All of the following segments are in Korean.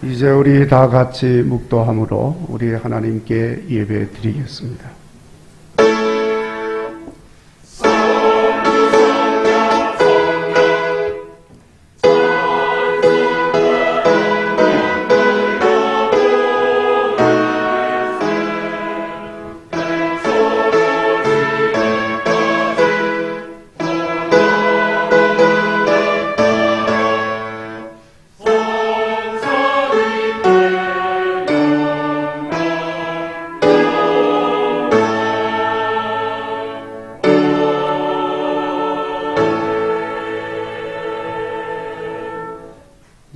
이제 우리 다 같이 묵도함으로 우리 하나님께 예배 드리겠습니다.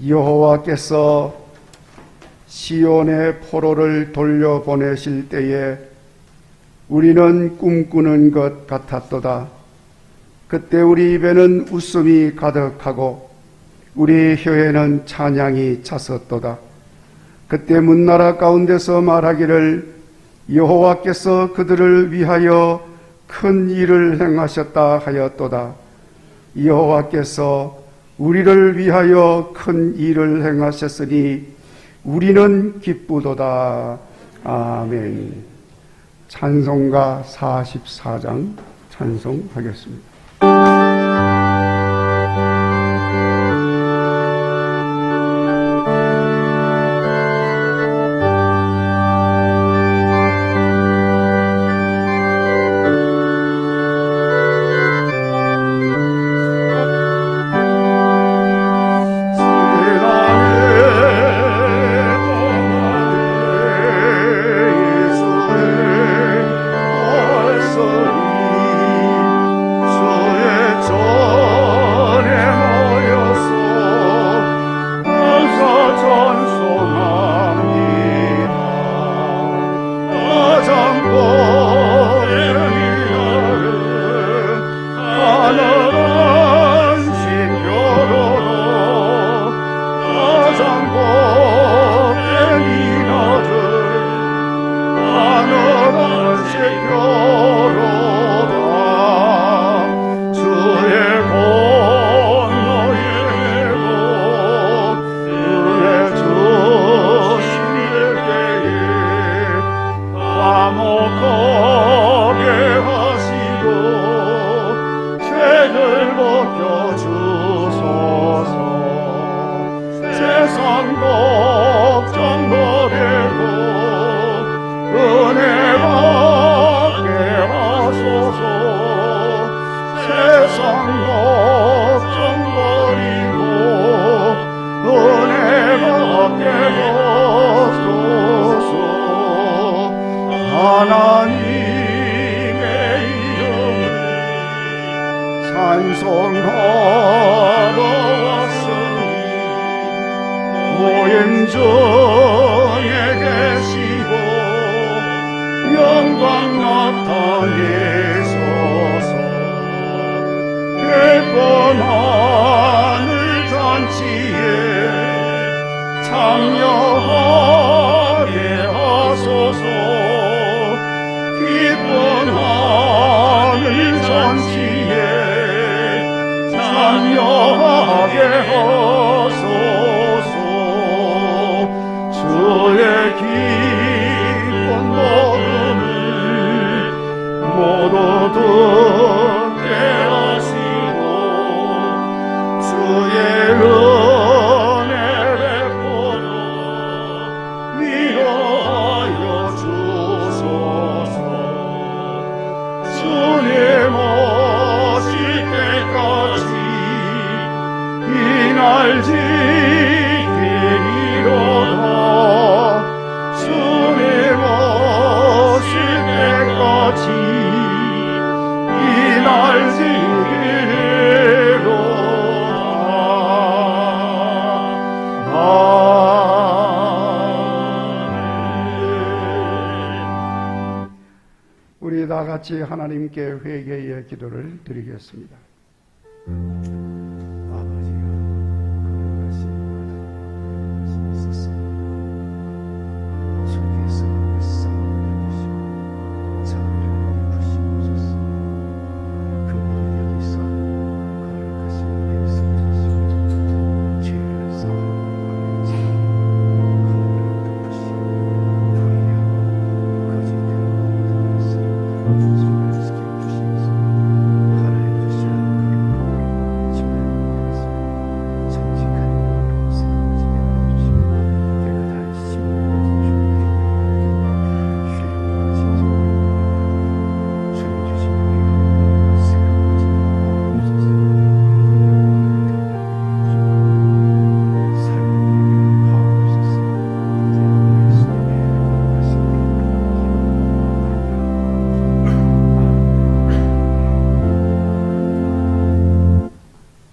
여호와께서 시온의 포로를 돌려보내실 때에 우리는 꿈꾸는 것 같았도다. 그때 우리 입에는 웃음이 가득하고 우리 혀에는 찬양이 찼었도다. 그때 문나라 가운데서 말하기를 여호와께서 그들을 위하여 큰 일을 행하셨다 하였도다. 여호와께서 우리를 위하여 큰 일을 행하셨으니 우리는 기쁘도다. 아멘. 찬송가 44장 찬송하겠습니다. 찬송하러 왔으니 모임 중에 계시고 영광 나타내소서. 기쁜 하늘 잔치에 참여하게 하소서. 기쁜 하늘 잔치에 참여하게 하소서. 주의 기쁜 복음을 모두 듣게 하시고 주의 은혜 베풀어 위로하여 주소서. 주님 오실 때까지 이날 지키리로다. 주님 오실 때까지 이날 지키리로다. 아멘. 우리 다 같이 하나님께 회개의 기도를 드리겠습니다.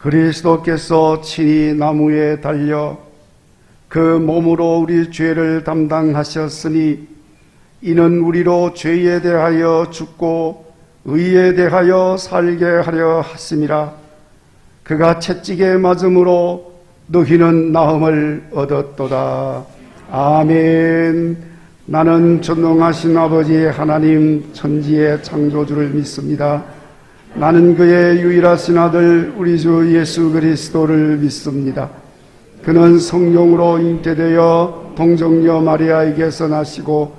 그리스도께서 친히 나무에 달려 그 몸으로 우리 죄를 담당하셨으니 이는 우리로 죄에 대하여 죽고 의에 대하여 살게 하려 하심이라. 그가 채찍에 맞음으로 너희는 나음을 얻었도다. 아멘. 나는 전능하신 아버지 하나님 천지의 창조주를 믿습니다. 나는 그의 유일하신 아들 우리 주 예수 그리스도를 믿습니다. 그는 성령으로 잉태되어 동정녀 마리아에게서 나시고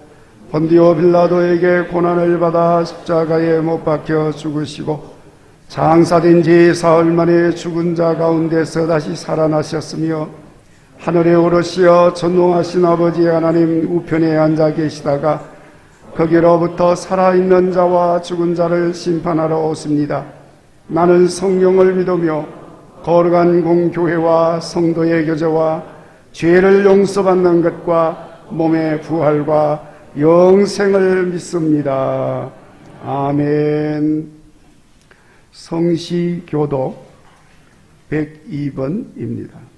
본디오 빌라도에게 고난을 받아 십자가에 못 박혀 죽으시고 장사된 지 사흘 만에 죽은 자 가운데서 다시 살아나셨으며 하늘에 오르시어 전능하신 아버지 하나님 우편에 앉아 계시다가 거기로부터 살아있는 자와 죽은 자를 심판하러 오십니다. 나는 성령을 믿으며 거룩한 공교회와 성도의 교제와 죄를 용서받는 것과 몸의 부활과 영생을 믿습니다. 아멘. 성시교독 102번입니다.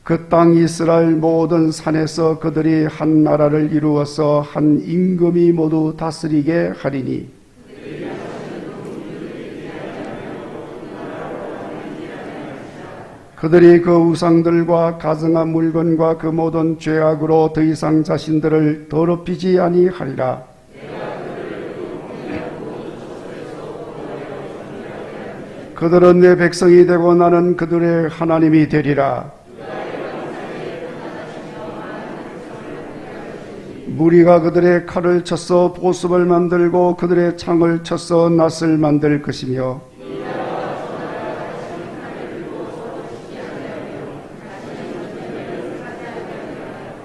그 땅 이스라엘 모든 산에서 그들이 한 나라를 이루어서 한 임금이 모두 다스리게 하리니 그들이 그 우상들과 가증한 물건과 그 모든 죄악으로 더 이상 자신들을 더럽히지 아니하리라. 그들은 내 백성이 되고 나는 그들의 하나님이 되리라. 무리가 그들의 칼을 쳐서 보습을 만들고 그들의 창을 쳐서 낫을 만들 것이며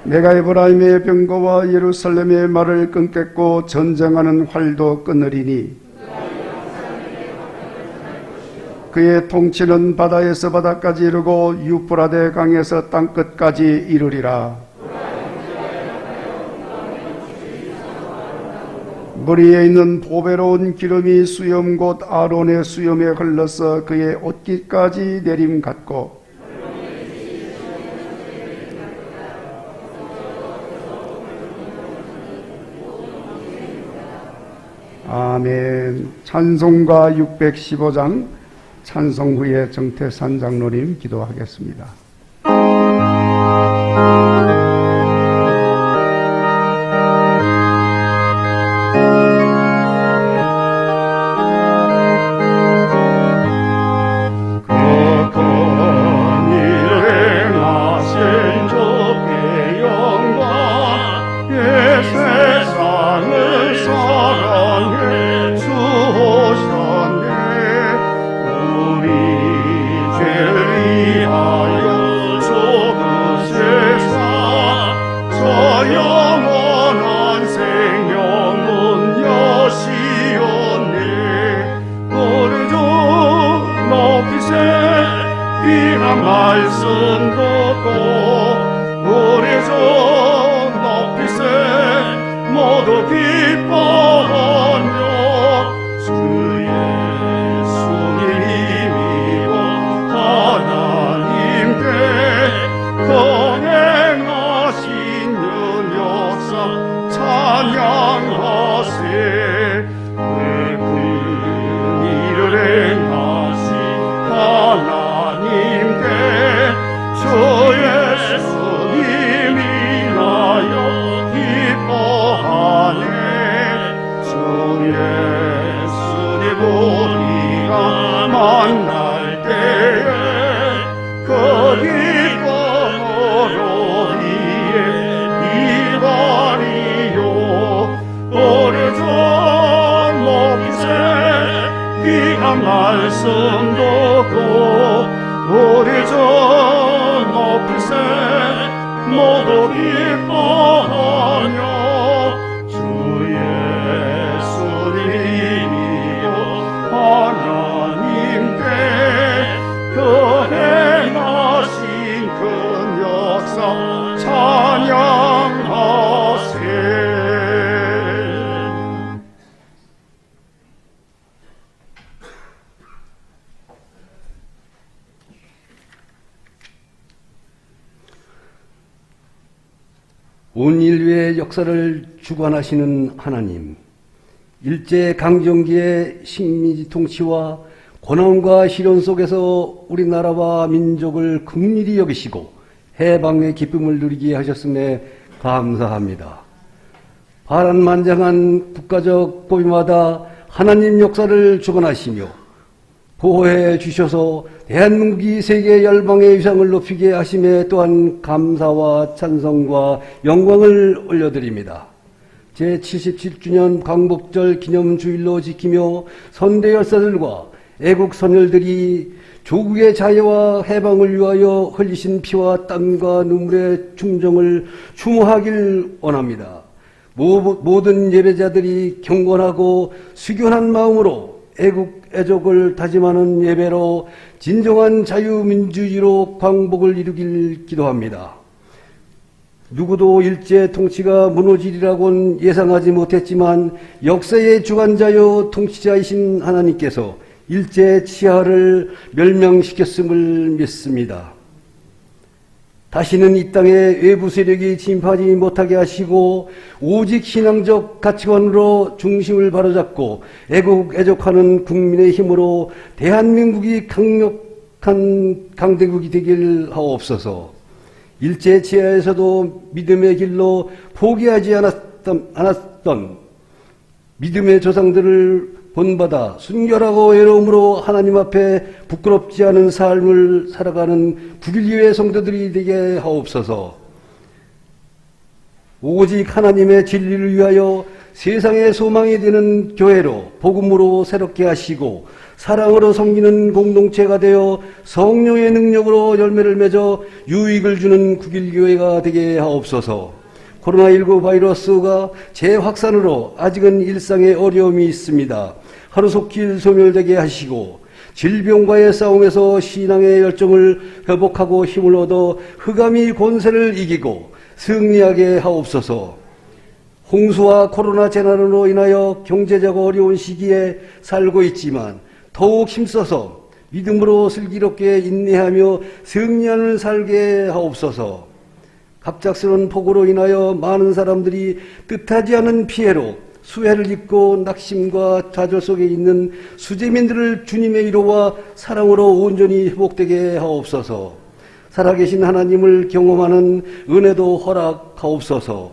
내가 에브라임의 병거와 예루살렘의 말을 끊겠고 전쟁하는 활도 끊으리니 그의 통치는 바다에서 바다까지 이르고 유프라데 강에서 땅끝까지 이르리라. 머리에 있는 보배로운 기름이 수염 곧 아론의 수염에 흘러서 그의 옷깃까지 내림 같고 아멘. 찬송가 615장 찬송 후에 정태산 장로님 기도하겠습니다. 온 인류의 역사를 주관하시는 하나님, 일제강점기의 식민지 통치와 고난과 시련 속에서 우리나라와 민족을 긍휼히 여기시고 해방의 기쁨을 누리게 하셨음에 감사합니다. 파란만장한 국가적 보위마다 하나님 역사를 주관하시며 보호해 주셔서 대한민국이 세계 열방의 위상을 높이게 하심에 또한 감사와 찬성과 영광을 올려드립니다. 제77주년 광복절 기념주일로 지키며 선대 열사들과 애국 선열들이 조국의 자유와 해방을 위하여 흘리신 피와 땀과 눈물의 충정을 추모하길 원합니다. 모든 예배자들이 경건하고 수견한 마음으로 애국 애족을 다짐하는 예배로 진정한 자유민주주의로 광복을 이루길 기도합니다. 누구도 일제 통치가 무너지리라고는 예상하지 못했지만 역사의 주관자요 통치자이신 하나님께서 일제 치하를 멸명시켰음을 믿습니다. 다시는 이 땅에 외부 세력이 침입하지 못하게 하시고 오직 신앙적 가치관으로 중심을 바로잡고 애국 애족하는 국민의 힘으로 대한민국이 강력한 강대국이 되길 하옵소서. 일제 치하에서도 믿음의 길로 포기하지 않았던 믿음의 조상들을 본받아 순결하고 외로움으로 하나님 앞에 부끄럽지 않은 삶을 살아가는 9.12의 성도들이 되게 하옵소서. 오직 하나님의 진리를 위하여 세상의 소망이 되는 교회로 복음으로 새롭게 하시고 사랑으로 섬기는 공동체가 되어 성령의 능력으로 열매를 맺어 유익을 주는 9.1교회가 되게 하옵소서. 코로나19 바이러스가 재확산으로 아직은 일상에 어려움이 있습니다. 하루속히 소멸되게 하시고 질병과의 싸움에서 신앙의 열정을 회복하고 힘을 얻어 흑암이 권세를 이기고 승리하게 하옵소서. 홍수와 코로나 재난으로 인하여 경제적 어려운 시기에 살고 있지만 더욱 힘써서 믿음으로 슬기롭게 인내하며 승리하는 살게 하옵소서. 갑작스러운 폭우로 인하여 많은 사람들이 뜻하지 않은 피해로 수해를 입고 낙심과 좌절 속에 있는 수재민들을 주님의 위로와 사랑으로 온전히 회복되게 하옵소서. 살아계신 하나님을 경험하는 은혜도 허락하옵소서.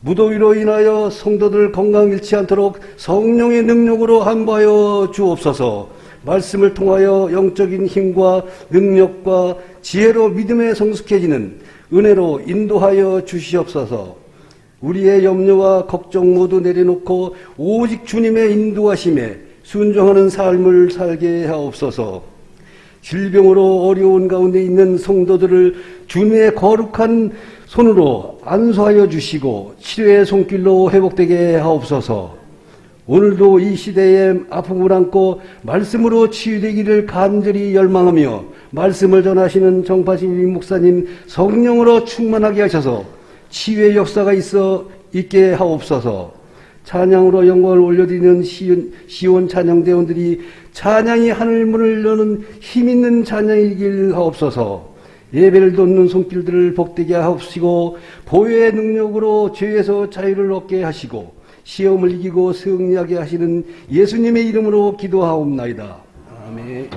무더위로 인하여 성도들 건강 잃지 않도록 성령의 능력으로 함부하여 주옵소서. 말씀을 통하여 영적인 힘과 능력과 지혜로 믿음에 성숙해지는 은혜로 인도하여 주시옵소서. 우리의 염려와 걱정 모두 내려놓고 오직 주님의 인도하심에 순종하는 삶을 살게 하옵소서. 질병으로 어려운 가운데 있는 성도들을 주님의 거룩한 손으로 안수하여 주시고 치료의 손길로 회복되게 하옵소서. 오늘도 이 시대에 아픔을 안고 말씀으로 치유되기를 간절히 열망하며 말씀을 전하시는 정파진 목사님 성령으로 충만하게 하셔서 치유의 역사가 있게 하옵소서. 찬양으로 영광을 올려드리는 시온 찬양대원들이 찬양이 하늘문을 여는 힘있는 찬양이길 하옵소서. 예배를 돕는 손길들을 복되게 하옵시고 보혈의 능력으로 죄에서 자유를 얻게 하시고 시험을 이기고 승리하게 하시는 예수님의 이름으로 기도하옵나이다. 아멘.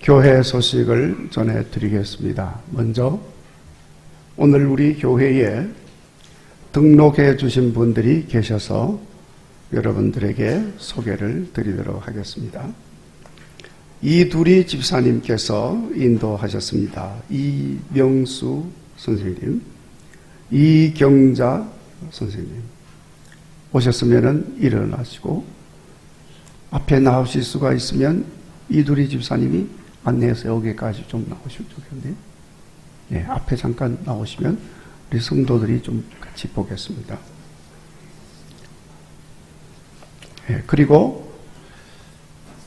교회 소식을 전해드리겠습니다. 먼저 오늘 우리 교회에 등록해 주신 분들이 계셔서 여러분들에게 소개를 드리도록 하겠습니다. 이두리 집사님께서 인도하셨습니다. 이명수 선생님, 이경자 선생님 오셨으면 일어나시고 앞에 나오실 수가 있으면 이두리 집사님이 안내해서 여기까지 좀 나오시면 좋겠는데, 네, 앞에 잠깐 나오시면 우리 성도들이 좀 같이 보겠습니다. 네, 그리고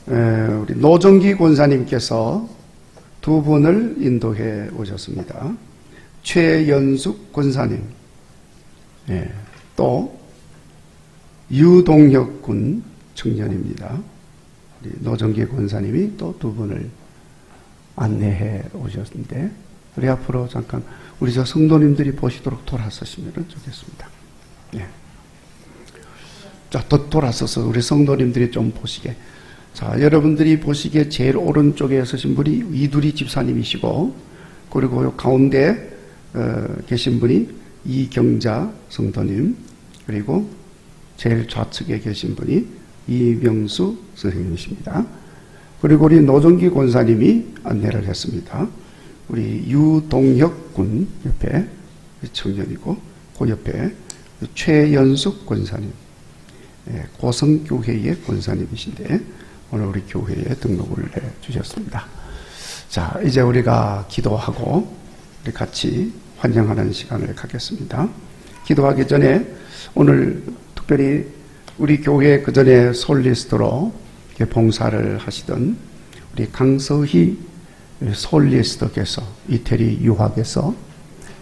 우리 노정기 권사님께서 두 분을 인도해 오셨습니다. 최연숙 권사님, 네, 또 유동혁 군 청년입니다. 우리 노정기 권사님이 또 두 분을 안내해 오셨는데, 우리 앞으로 잠깐 우리 저 성도님들이 보시도록 돌아서시면 좋겠습니다. 네. 자, 더 돌아서서 우리 성도님들이 좀 보시게. 자, 여러분들이 보시기에 제일 오른쪽에 서신 분이 이두리 집사님이시고, 그리고 요 가운데 계신 분이 이경자 성도님, 그리고 제일 좌측에 계신 분이 이명수 선생님이십니다. 그리고 우리 노정기 권사님이 안내를 했습니다. 우리 유동혁 군 옆에 청년이고, 그 옆에 최연숙 권사님, 고성교회의 권사님이신데 오늘 우리 교회에 등록을 해 주셨습니다. 자, 이제 우리가 기도하고 우리 같이 환영하는 시간을 갖겠습니다. 기도하기 전에 오늘 특별히 우리 교회 그 전에 솔리스트로 봉사를 하시던 우리 강서희 솔리스트께서 이태리 유학에서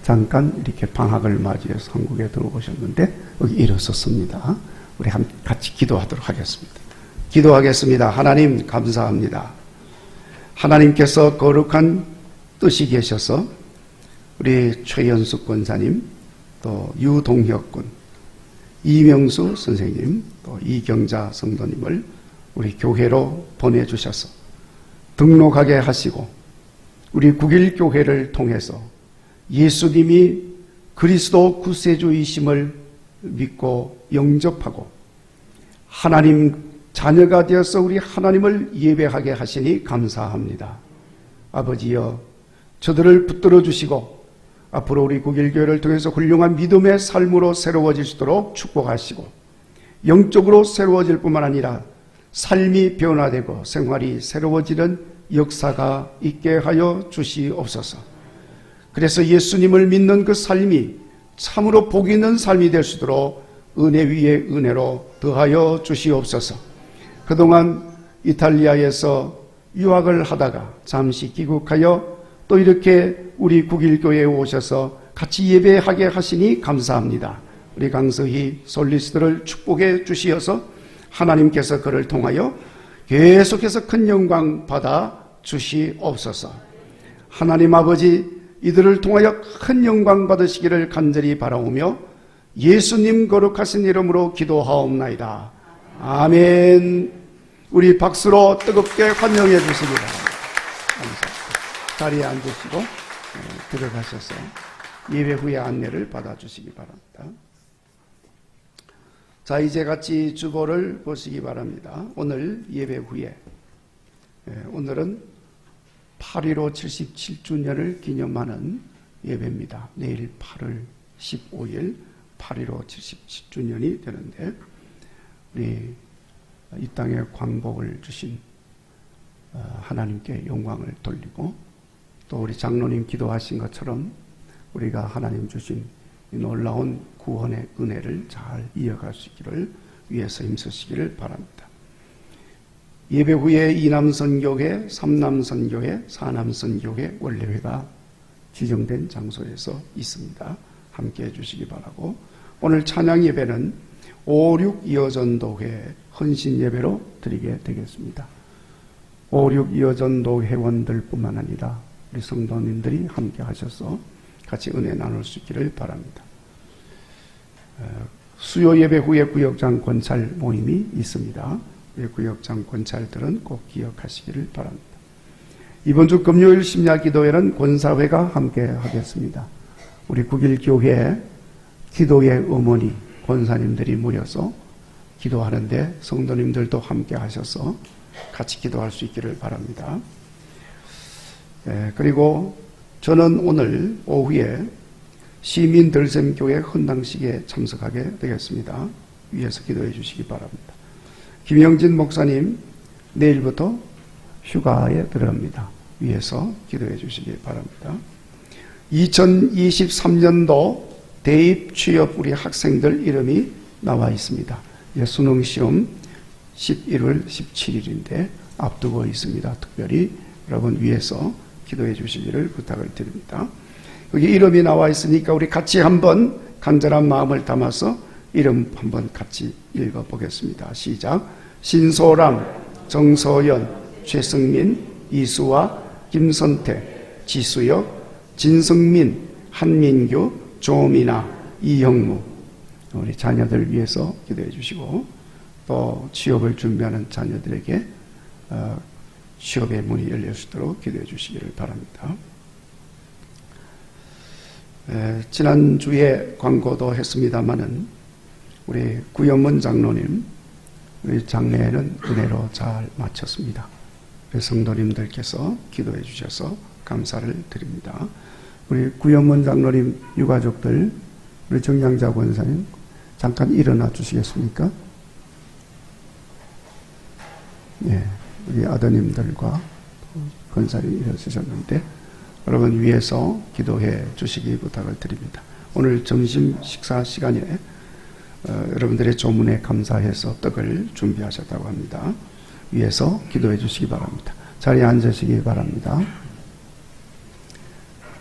잠깐 이렇게 방학을 맞이해서 한국에 들어오셨는데 여기 일어섰습니다. 우리 같이 기도하도록 하겠습니다. 기도하겠습니다. 하나님 감사합니다. 하나님께서 거룩한 뜻이 계셔서 우리 최연숙 권사님, 또 유동혁 군, 이명수 선생님, 또 이경자 성도님을 우리 교회로 보내주셔서 등록하게 하시고 우리 국일교회를 통해서 예수님이 그리스도 구세주이심을 믿고 영접하고 하나님 자녀가 되어서 우리 하나님을 예배하게 하시니 감사합니다. 아버지여, 저들을 붙들어 주시고 앞으로 우리 국일교회를 통해서 훌륭한 믿음의 삶으로 새로워질 수 있도록 축복하시고 영적으로 새로워질 뿐만 아니라 삶이 변화되고 생활이 새로워지는 역사가 있게 하여 주시옵소서. 그래서 예수님을 믿는 그 삶이 참으로 복 있는 삶이 될 수 있도록 은혜 위에 은혜로 더하여 주시옵소서. 그동안 이탈리아에서 유학을 하다가 잠시 귀국하여 또 이렇게 우리 국일교회에 오셔서 같이 예배하게 하시니 감사합니다. 우리 강서희 솔리스트를 축복해 주시어서 하나님께서 그를 통하여 계속해서 큰 영광 받아 주시옵소서. 하나님 아버지, 이들을 통하여 큰 영광 받으시기를 간절히 바라오며 예수님 거룩하신 이름으로 기도하옵나이다. 아멘. 우리 박수로 뜨겁게 환영해 주시기 바랍니다. 감사합니다. 자리에 앉으시고 들어가셔서 예배 후에 안내를 받아주시기 바랍니다. 자, 이제 같이 주보를 보시기 바랍니다. 오늘 예배 후에, 오늘은 8.15 77주년을 기념하는 예배입니다. 내일 8월 15일 8.15 77주년이 되는데, 우리 이 땅에 광복을 주신 하나님께 영광을 돌리고, 또 우리 장로님 기도하신 것처럼 우리가 하나님 주신 이 놀라운 구원의 은혜를 잘 이어갈 수 있기를 위해서 힘쓰시기를 바랍니다. 예배 후에 이남선교회, 삼남선교회, 사남선교회 원래회가 지정된 장소에서 있습니다. 함께 해주시기 바라고, 오늘 찬양 예배는 5.6 이어전도회 헌신 예배로 드리게 되겠습니다. 5.6 이어전도 회원들 뿐만 아니라 우리 성도님들이 함께 하셔서 같이 은혜 나눌 수 있기를 바랍니다. 수요 예배 후에 구역장 권찰 모임이 있습니다. 구역장 권찰들은 꼭 기억하시기를 바랍니다. 이번 주 금요일 심야 기도회는 권사회가 함께 하겠습니다. 우리 국일교회 기도의 어머니 권사님들이 모여서 기도하는데 성도님들도 함께 하셔서 같이 기도할 수 있기를 바랍니다. 그리고 저는 오늘 오후에 시민 들샘교회 헌당식에 참석하게 되겠습니다. 위에서 기도해 주시기 바랍니다. 김영진 목사님 내일부터 휴가에 들어갑니다. 위에서 기도해 주시기 바랍니다. 2023년도 대입 취업 우리 학생들 이름이 나와 있습니다. 수능 시험 11월 17일인데 앞두고 있습니다. 특별히 여러분 위에서 기도해 주시기를 부탁을 드립니다. 여기 이름이 나와 있으니까 우리 같이 한번 간절한 마음을 담아서 이름 한번 같이 읽어보겠습니다. 시작. 신소람, 정서연, 최승민, 이수아, 김선태, 지수혁, 진성민, 한민규, 조민아, 이형무 우리 자녀들 위해서 기도해 주시고 또 취업을 준비하는 자녀들에게 취업의 문이 열릴 수 있도록 기도해 주시기를 바랍니다. 지난주에 광고도 했습니다마는 우리 구현문 장로님 우리 장례는 은혜로 잘 마쳤습니다. 우리 성도님들께서 기도해 주셔서 감사를 드립니다. 우리 구현문 장로님 유가족들 우리 정양자 권사님 잠깐 일어나 주시겠습니까? 네, 우리 아드님들과 권사님 일어서셨는데 여러분 위에서 기도해 주시기 부탁을 드립니다. 오늘 점심 식사 시간에 여러분들의 조문에 감사해서 떡을 준비하셨다고 합니다. 위에서 기도해 주시기 바랍니다. 자리에 앉으시기 바랍니다.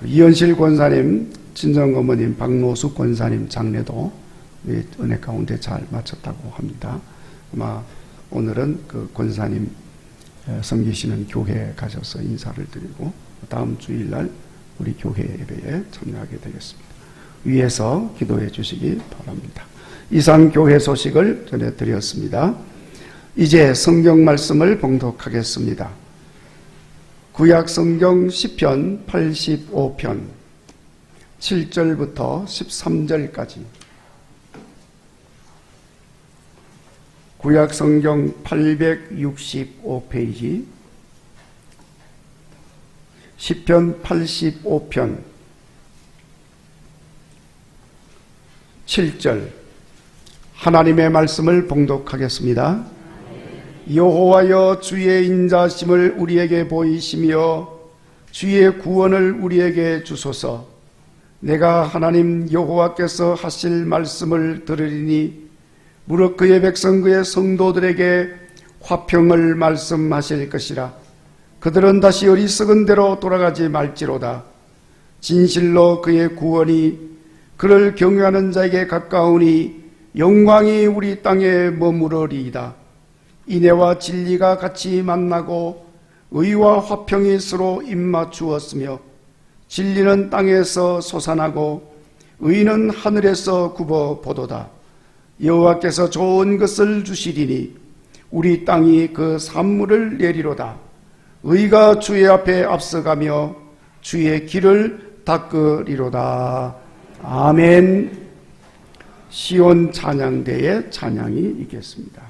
이현실 권사님, 친정어머님, 박노숙 권사님 장례도 은혜 가운데 잘 마쳤다고 합니다. 아마 오늘은 그 권사님 섬기시는 교회에 가셔서 인사를 드리고 다음 주일날 우리 교회 예배에 참여하게 되겠습니다. 위에서 기도해 주시기 바랍니다. 이상 교회 소식을 전해드렸습니다. 이제 성경 말씀을 봉독하겠습니다. 구약 성경 시편 85편 7절부터 13절까지 구약 성경 865페이지 시편 85편 7절 하나님의 말씀을 봉독하겠습니다. 여호와여 주의 인자심을 우리에게 보이시며 주의 구원을 우리에게 주소서. 내가 하나님 여호와께서 하실 말씀을 들으리니 무릇 그의 백성 그의 성도들에게 화평을 말씀하실 것이라. 그들은 다시 어리석은 대로 돌아가지 말지로다. 진실로 그의 구원이 그를 경외하는 자에게 가까우니 영광이 우리 땅에 머무르리이다. 인애와 진리가 같이 만나고 의와 화평이 서로 입맞추었으며 진리는 땅에서 솟아나고 의는 하늘에서 굽어보도다. 여호와께서 좋은 것을 주시리니 우리 땅이 그 산물을 내리로다. 의가 주의 앞에 앞서가며 주의 길을 닦으리로다. 아멘. 시온 찬양대의 찬양이 있겠습니다.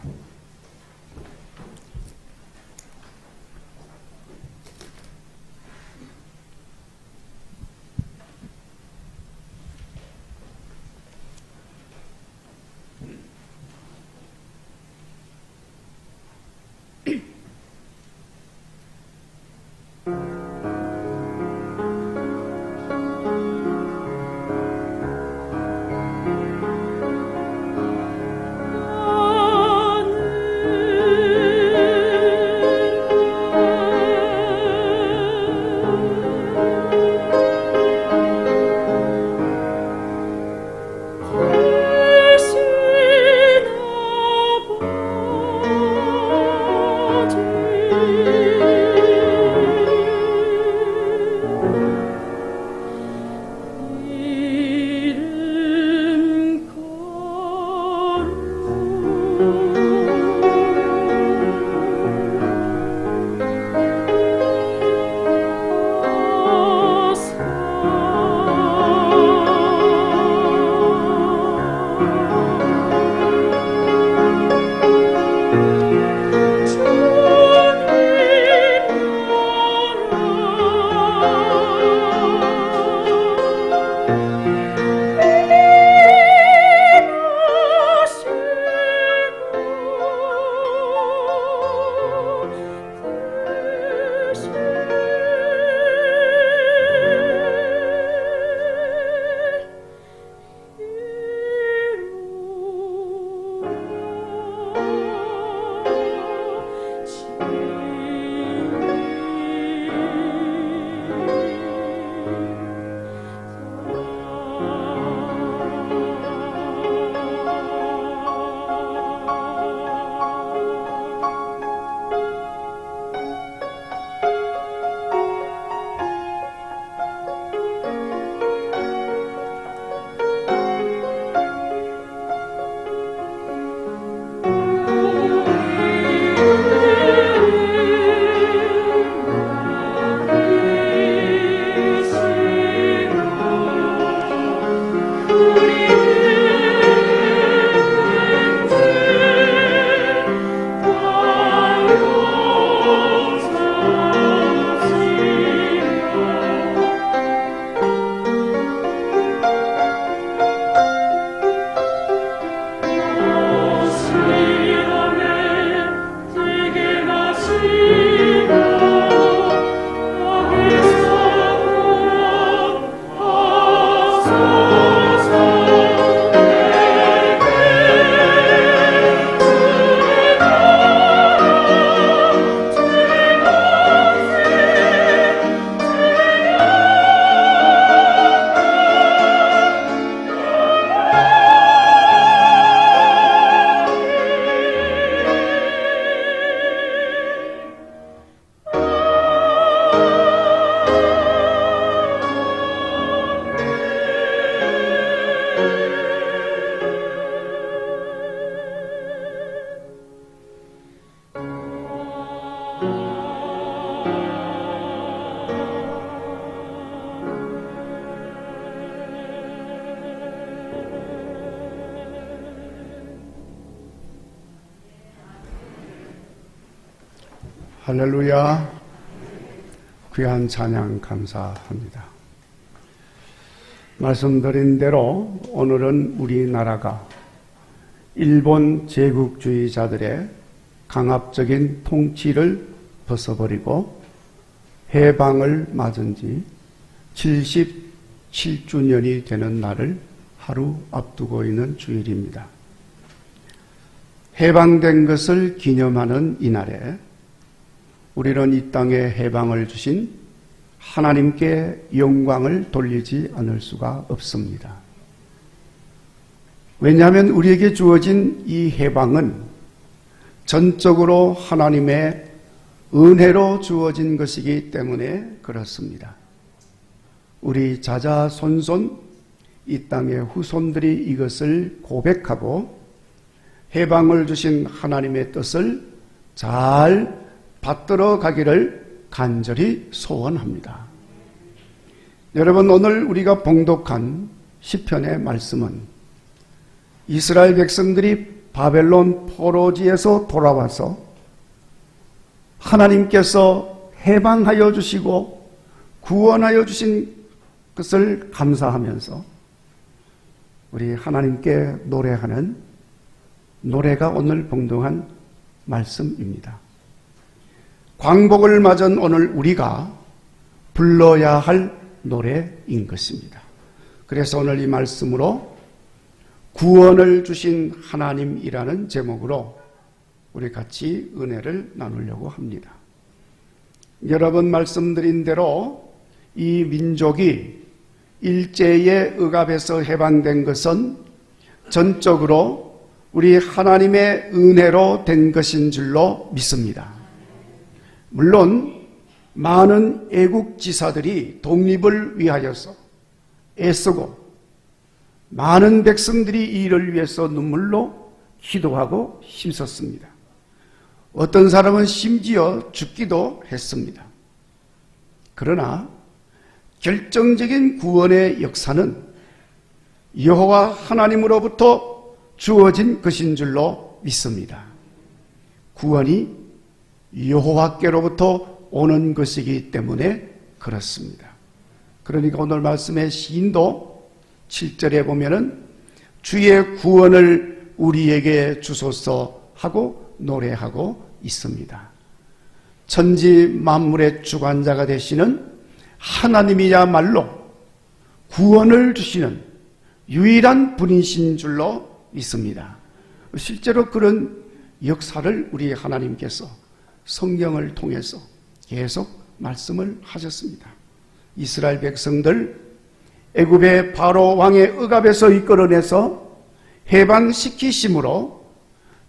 할렐루야. 귀한 찬양 감사합니다. 말씀드린 대로 오늘은 우리나라가 일본 제국주의자들의 강압적인 통치를 벗어버리고 해방을 맞은 지 77주년이 되는 날을 하루 앞두고 있는 주일입니다. 해방된 것을 기념하는 이날에 우리는 이 땅에 해방을 주신 하나님께 영광을 돌리지 않을 수가 없습니다. 왜냐하면 우리에게 주어진 이 해방은 전적으로 하나님의 은혜로 주어진 것이기 때문에 그렇습니다. 우리 자자손손 이 땅의 후손들이 이것을 고백하고 해방을 주신 하나님의 뜻을 잘 받들어 가기를 간절히 소원합니다. 여러분, 오늘 우리가 봉독한 시편의 말씀은 이스라엘 백성들이 바벨론 포로지에서 돌아와서 하나님께서 해방하여 주시고 구원하여 주신 것을 감사하면서 우리 하나님께 노래하는 노래가 오늘 봉독한 말씀입니다. 광복을 맞은 오늘 우리가 불러야 할 노래인 것입니다. 그래서 오늘 이 말씀으로 구원을 주신 하나님이라는 제목으로 우리 같이 은혜를 나누려고 합니다. 여러분 말씀드린 대로 이 민족이 일제의 억압에서 해방된 것은 전적으로 우리 하나님의 은혜로 된 것인 줄로 믿습니다. 물론 많은 애국지사들이 독립을 위하여서 애쓰고 많은 백성들이 이를 위해서 눈물로 기도하고 힘썼습니다. 어떤 사람은 심지어 죽기도 했습니다. 그러나 결정적인 구원의 역사는 여호와 하나님으로부터 주어진 것인 줄로 믿습니다. 구원이 여호와께로부터 오는 것이기 때문에 그렇습니다. 그러니까 오늘 말씀의 시인도 7절에 보면은 주의 구원을 우리에게 주소서 하고 노래하고 있습니다. 천지 만물의 주관자가 되시는 하나님이야말로 구원을 주시는 유일한 분이신 줄로 믿습니다. 실제로 그런 역사를 우리 하나님께서 성경을 통해서 계속 말씀을 하셨습니다. 이스라엘 백성들 애굽의 바로 왕의 억압에서 이끌어내서 해방시키심으로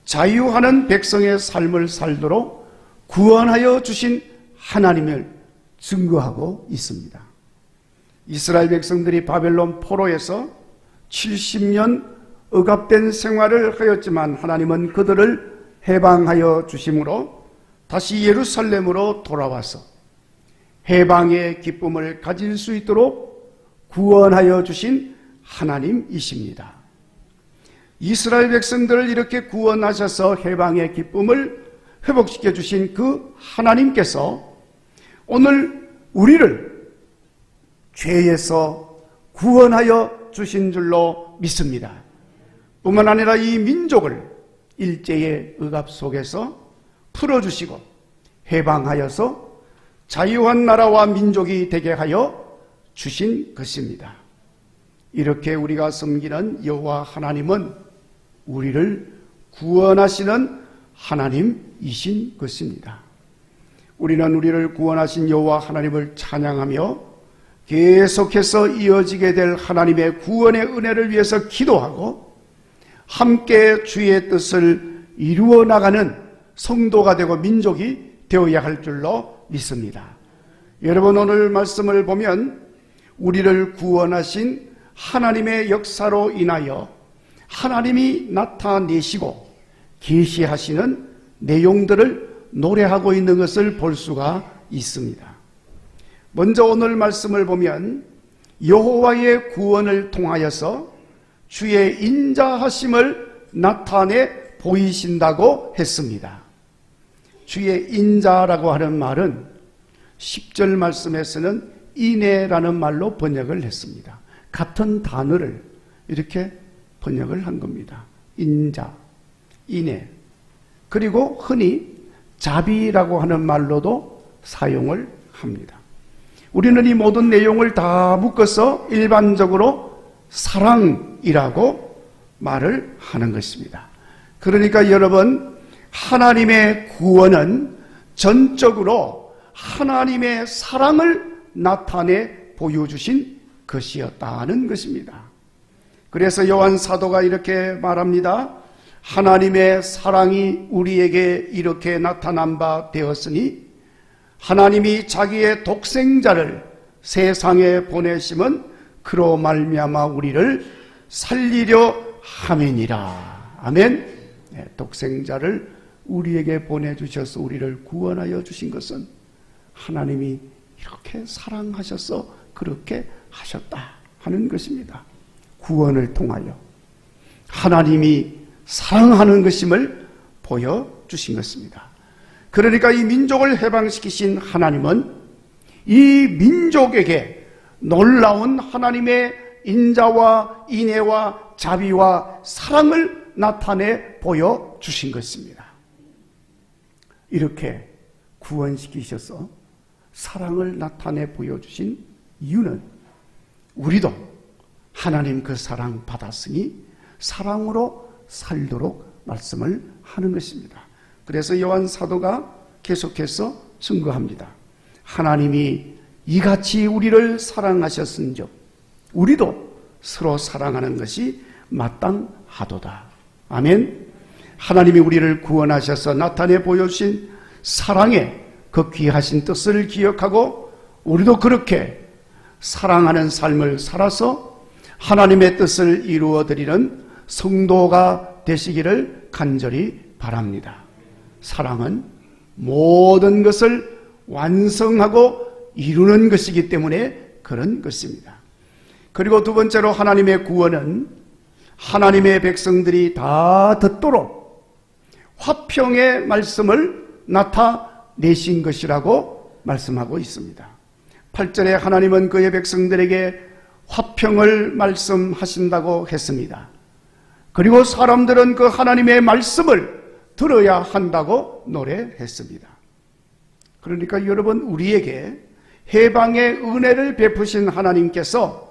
자유하는 백성의 삶을 살도록 구원하여 주신 하나님을 증거하고 있습니다. 이스라엘 백성들이 바벨론 포로에서 70년 억압된 생활을 하였지만 하나님은 그들을 해방하여 주심으로 다시 예루살렘으로 돌아와서 해방의 기쁨을 가질 수 있도록 구원하여 주신 하나님이십니다. 이스라엘 백성들을 이렇게 구원하셔서 해방의 기쁨을 회복시켜 주신 그 하나님께서 오늘 우리를 죄에서 구원하여 주신 줄로 믿습니다. 뿐만 아니라 이 민족을 일제의 억압 속에서 풀어주시고 해방하여서 자유한 나라와 민족이 되게 하여 주신 것입니다. 이렇게 우리가 섬기는 여호와 하나님은 우리를 구원하시는 하나님이신 것입니다. 우리는 우리를 구원하신 여호와 하나님을 찬양하며 계속해서 이어지게 될 하나님의 구원의 은혜를 위해서 기도하고 함께 주의 뜻을 이루어 나가는 성도가 되고 민족이 되어야 할 줄로 믿습니다. 여러분, 오늘 말씀을 보면 우리를 구원하신 하나님의 역사로 인하여 하나님이 나타내시고 계시하시는 내용들을 노래하고 있는 것을 볼 수가 있습니다. 먼저 오늘 말씀을 보면 여호와의 구원을 통하여서 주의 인자하심을 나타내 보이신다고 했습니다. 주의 인자라고 하는 말은 10절 말씀에서는 인애라는 말로 번역을 했습니다. 같은 단어를 이렇게 번역을 한 겁니다. 인자, 인애. 그리고 흔히 자비라고 하는 말로도 사용을 합니다. 우리는 이 모든 내용을 다 묶어서 일반적으로 사랑이라고 말을 하는 것입니다. 그러니까 여러분, 하나님의 구원은 전적으로 하나님의 사랑을 나타내 보여주신 것이었다는 것입니다. 그래서 요한 사도가 이렇게 말합니다. 하나님의 사랑이 우리에게 이렇게 나타난 바 되었으니 하나님이 자기의 독생자를 세상에 보내심은 그로 말미암아 우리를 살리려 함이니라. 아멘. 네, 독생자를 우리에게 보내주셔서 우리를 구원하여 주신 것은 하나님이 이렇게 사랑하셔서 그렇게 하셨다 하는 것입니다. 구원을 통하여 하나님이 사랑하는 것임을 보여주신 것입니다. 그러니까 이 민족을 해방시키신 하나님은 이 민족에게 놀라운 하나님의 인자와 인애와 자비와 사랑을 나타내 보여주신 것입니다. 이렇게 구원시키셔서 사랑을 나타내 보여주신 이유는 우리도 하나님 그 사랑 받았으니 사랑으로 살도록 말씀을 하는 것입니다. 그래서 요한 사도가 계속해서 증거합니다. 하나님이 이같이 우리를 사랑하셨은즉 우리도 서로 사랑하는 것이 마땅하도다. 아멘. 하나님이 우리를 구원하셔서 나타내 보여주신 사랑의 그 귀하신 뜻을 기억하고 우리도 그렇게 사랑하는 삶을 살아서 하나님의 뜻을 이루어드리는 성도가 되시기를 간절히 바랍니다. 사랑은 모든 것을 완성하고 이루는 것이기 때문에 그런 것입니다. 그리고 두 번째로 하나님의 구원은 하나님의 백성들이 다 듣도록 화평의 말씀을 나타내신 것이라고 말씀하고 있습니다. 8절에 하나님은 그의 백성들에게 화평을 말씀하신다고 했습니다. 그리고 사람들은 그 하나님의 말씀을 들어야 한다고 노래했습니다. 그러니까 여러분, 우리에게 해방의 은혜를 베푸신 하나님께서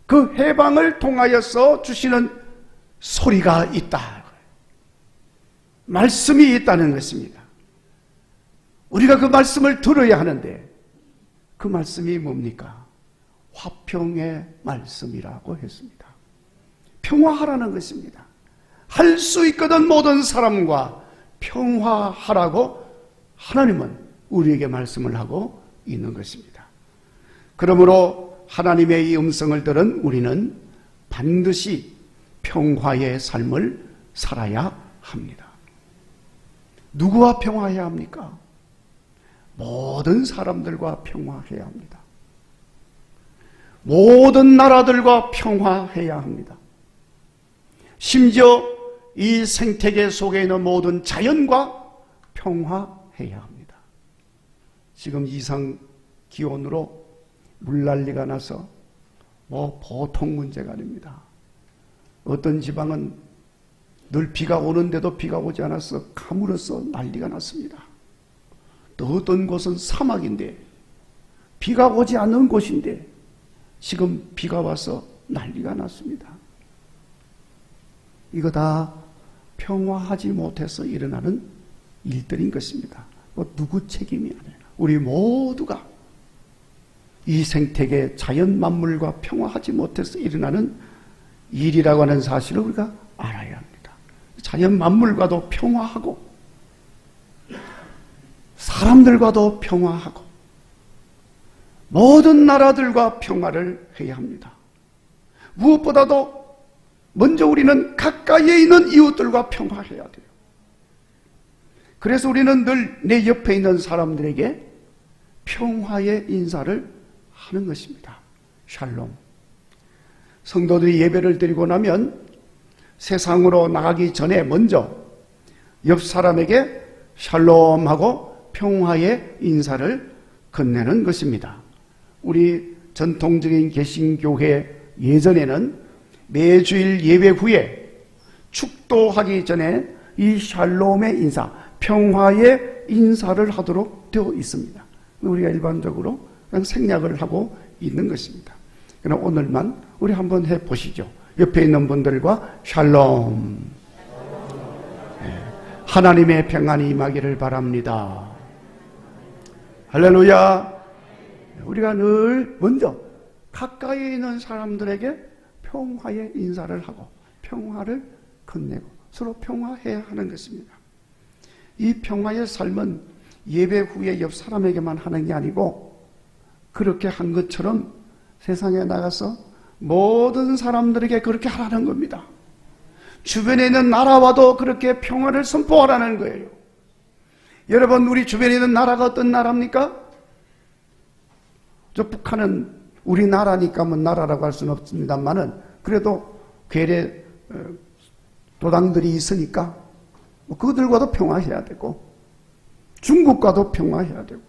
그 해방을 통하여서 주시는 소리가 있다. 말씀이 있다는 것입니다. 우리가 그 말씀을 들어야 하는데 그 말씀이 뭡니까? 화평의 말씀이라고 했습니다. 평화하라는 것입니다. 할 수 있거든 모든 사람과 평화하라고 하나님은 우리에게 말씀을 하고 있는 것입니다. 그러므로 하나님의 이 음성을 들은 우리는 반드시 평화의 삶을 살아야 합니다. 누구와 평화해야 합니까? 모든 사람들과 평화해야 합니다. 모든 나라들과 평화해야 합니다. 심지어 이 생태계 속에 있는 모든 자연과 평화해야 합니다. 지금 이상 기온으로 물난리가 나서 보통 문제가 아닙니다. 어떤 지방은 늘 비가 오는데도 비가 오지 않아서 가물어서 난리가 났습니다. 또 어떤 곳은 사막인데 비가 오지 않는 곳인데 지금 비가 와서 난리가 났습니다. 이거 다 평화하지 못해서 일어나는 일들인 것입니다. 누구 책임이 아니에요. 우리 모두가 이 생태계 자연 만물과 평화하지 못해서 일어나는 일이라고 하는 사실을 우리가 알아야 합니다. 자연 만물과도 평화하고 사람들과도 평화하고 모든 나라들과 평화를 해야 합니다. 무엇보다도 먼저 우리는 가까이에 있는 이웃들과 평화해야 돼요. 그래서 우리는 늘 내 옆에 있는 사람들에게 평화의 인사를 하는 것입니다. 샬롬. 성도들이 예배를 드리고 나면 세상으로 나가기 전에 먼저 옆 사람에게 샬롬하고 평화의 인사를 건네는 것입니다. 우리 전통적인 개신교회 예전에는 매주일 예배 후에 축도하기 전에 이 샬롬의 인사, 평화의 인사를 하도록 되어 있습니다. 우리가 일반적으로 그냥 생략을 하고 있는 것입니다. 그럼 오늘만 우리 한번 해보시죠. 옆에 있는 분들과 샬롬. 하나님의 평안이 임하기를 바랍니다. 할렐루야. 우리가 늘 먼저 가까이 있는 사람들에게 평화의 인사를 하고 평화를 건네고 서로 평화해야 하는 것입니다. 이 평화의 삶은 예배 후에 옆 사람에게만 하는 게 아니고 그렇게 한 것처럼 세상에 나가서 모든 사람들에게 그렇게 하라는 겁니다. 주변에 있는 나라와도 그렇게 평화를 선포하라는 거예요. 여러분, 우리 주변에 있는 나라가 어떤 나라입니까? 저 북한은 우리나라니까 뭐 나라라고 할 수는 없습니다만은 그래도 괴뢰 도당들이 있으니까 그들과도 평화해야 되고 중국과도 평화해야 되고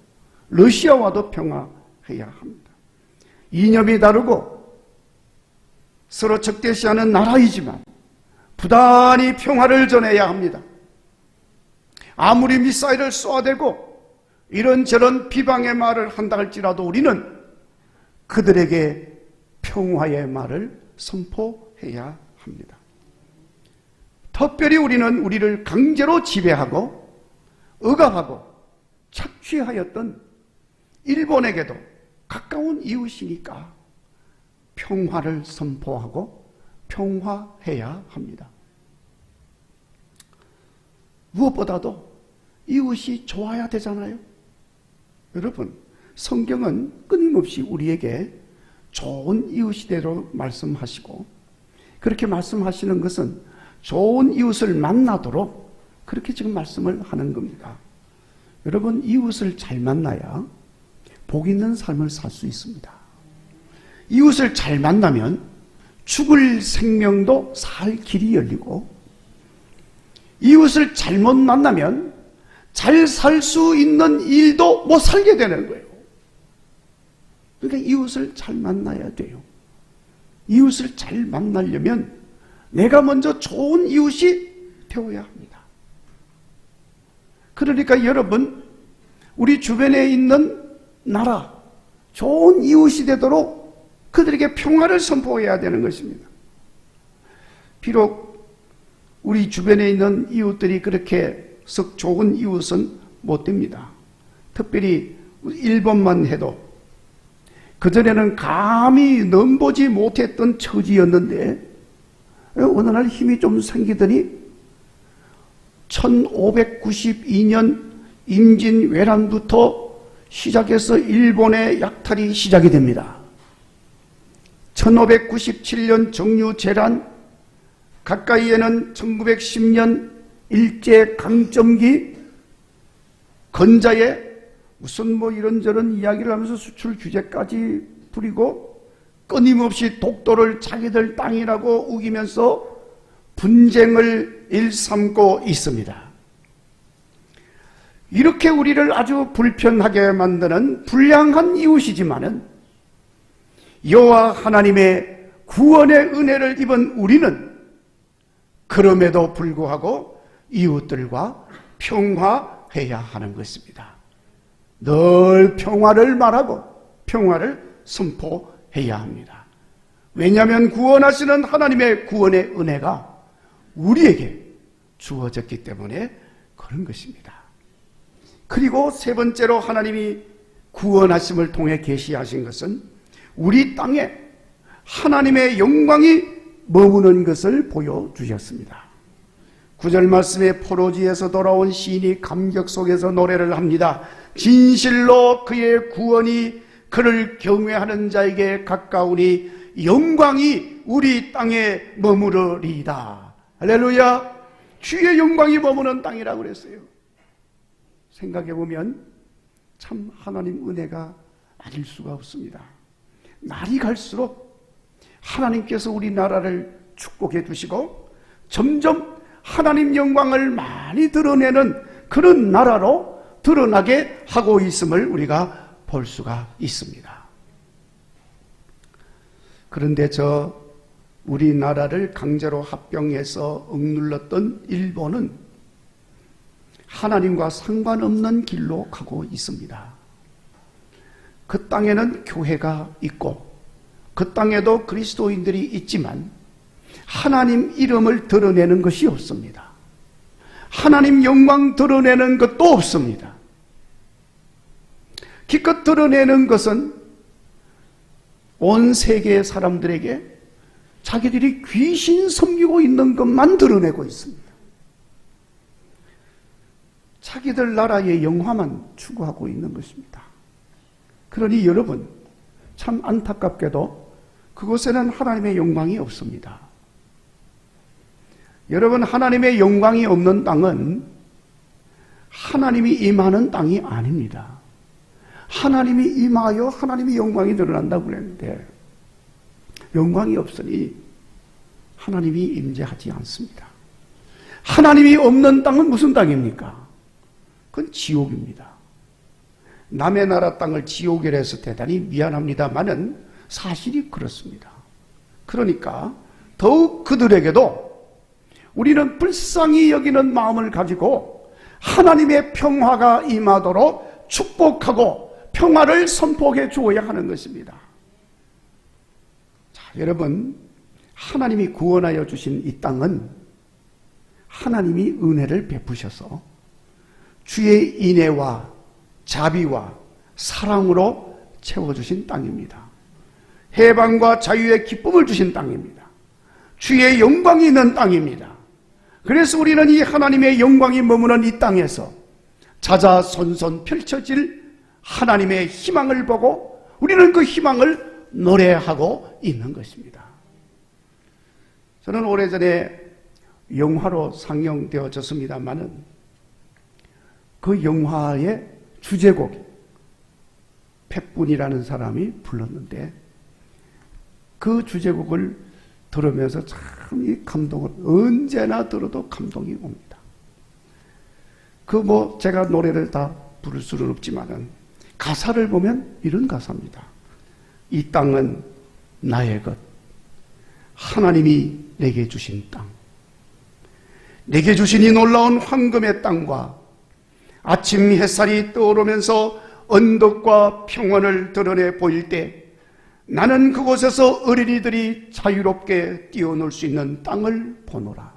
러시아와도 평화해야 합니다. 이념이 다르고 서로 적대시하는 나라이지만 부단히 평화를 전해야 합니다. 아무리 미사일을 쏘아대고 이런저런 비방의 말을 한다 할지라도 우리는 그들에게 평화의 말을 선포해야 합니다. 특별히 우리는 우리를 강제로 지배하고 억압하고 착취하였던 일본에게도 가까운 이웃이니까 평화를 선포하고 평화해야 합니다. 무엇보다도 이웃이 좋아야 되잖아요. 여러분, 성경은 끊임없이 우리에게 좋은 이웃이대로 말씀하시고 그렇게 말씀하시는 것은 좋은 이웃을 만나도록 그렇게 지금 말씀을 하는 겁니다. 여러분, 이웃을 잘 만나야 복 있는 삶을 살 수 있습니다. 이웃을 잘 만나면 죽을 생명도 살 길이 열리고 이웃을 잘못 만나면 잘 살 수 있는 일도 못 살게 되는 거예요. 그러니까 이웃을 잘 만나야 돼요. 이웃을 잘 만나려면 내가 먼저 좋은 이웃이 되어야 합니다. 그러니까 여러분, 우리 주변에 있는 나라, 좋은 이웃이 되도록 그들에게 평화를 선포해야 되는 것입니다. 비록 우리 주변에 있는 이웃들이 그렇게 썩 좋은 이웃은 못 됩니다. 특별히 일본만 해도 그전에는 감히 넘보지 못했던 처지였는데 어느 날 힘이 좀 생기더니 1592년 임진왜란부터 시작해서 일본의 약탈이 시작이 됩니다. 1597년 정유재란, 가까이에는 1910년 일제강점기, 건자에 무슨 이런저런 이야기를 하면서 수출 규제까지 부리고 끊임없이 독도를 자기들 땅이라고 우기면서 분쟁을 일삼고 있습니다. 이렇게 우리를 아주 불편하게 만드는 불량한 이웃이지만은 여호와 하나님의 구원의 은혜를 입은 우리는 그럼에도 불구하고 이웃들과 평화해야 하는 것입니다. 늘 평화를 말하고 평화를 선포해야 합니다. 왜냐하면 구원하시는 하나님의 구원의 은혜가 우리에게 주어졌기 때문에 그런 것입니다. 그리고 세 번째로 하나님이 구원하심을 통해 계시하신 것은 우리 땅에 하나님의 영광이 머무는 것을 보여주셨습니다. 9절 말씀에 포로지에서 돌아온 시인이 감격 속에서 노래를 합니다. 진실로 그의 구원이 그를 경외하는 자에게 가까우니 영광이 우리 땅에 머무르리이다. 할렐루야. 주의 영광이 머무는 땅이라고 그랬어요. 생각해보면 참 하나님 은혜가 아닐 수가 없습니다. 날이 갈수록 하나님께서 우리나라를 축복해 주시고 점점 하나님 영광을 많이 드러내는 그런 나라로 드러나게 하고 있음을 우리가 볼 수가 있습니다. 그런데 우리나라를 강제로 합병해서 억눌렀던 일본은 하나님과 상관없는 길로 가고 있습니다. 그 땅에는 교회가 있고 그 땅에도 그리스도인들이 있지만 하나님 이름을 드러내는 것이 없습니다. 하나님 영광 드러내는 것도 없습니다. 기껏 드러내는 것은 온 세계의 사람들에게 자기들이 귀신 섬기고 있는 것만 드러내고 있습니다. 자기들 나라의 영화만 추구하고 있는 것입니다. 그러니 여러분, 참 안타깝게도 그곳에는 하나님의 영광이 없습니다. 여러분, 하나님의 영광이 없는 땅은 하나님이 임하는 땅이 아닙니다. 하나님이 임하여 하나님의 영광이 드러난다고 그랬는데 영광이 없으니 하나님이 임재하지 않습니다. 하나님이 없는 땅은 무슨 땅입니까? 그건 지옥입니다. 남의 나라 땅을 지옥이라 해서 대단히 미안합니다만은 사실이 그렇습니다. 그러니까 더욱 그들에게도 우리는 불쌍히 여기는 마음을 가지고 하나님의 평화가 임하도록 축복하고 평화를 선포해 주어야 하는 것입니다. 자, 여러분, 하나님이 구원하여 주신 이 땅은 하나님이 은혜를 베푸셔서 주의 인애와 자비와 사랑으로 채워주신 땅입니다. 해방과 자유의 기쁨을 주신 땅입니다. 주의 영광이 있는 땅입니다. 그래서 우리는 이 하나님의 영광이 머무는 이 땅에서 자자손손 펼쳐질 하나님의 희망을 보고 우리는 그 희망을 노래하고 있는 것입니다. 저는 오래전에 영화로 상영되어졌습니다마는 그 영화의 주제곡 팻분이라는 사람이 불렀는데 그 주제곡을 들으면서 참 이 감동을 언제나 들어도 감동이 옵니다. 제가 노래를 다 부를 수는 없지만은 가사를 보면 이런 가사입니다. 이 땅은 나의 것, 하나님이 내게 주신 땅, 내게 주신 이 놀라운 황금의 땅과 아침 햇살이 떠오르면서 언덕과 평원을 드러내 보일 때 나는 그곳에서 어린이들이 자유롭게 뛰어놀 수 있는 땅을 보노라.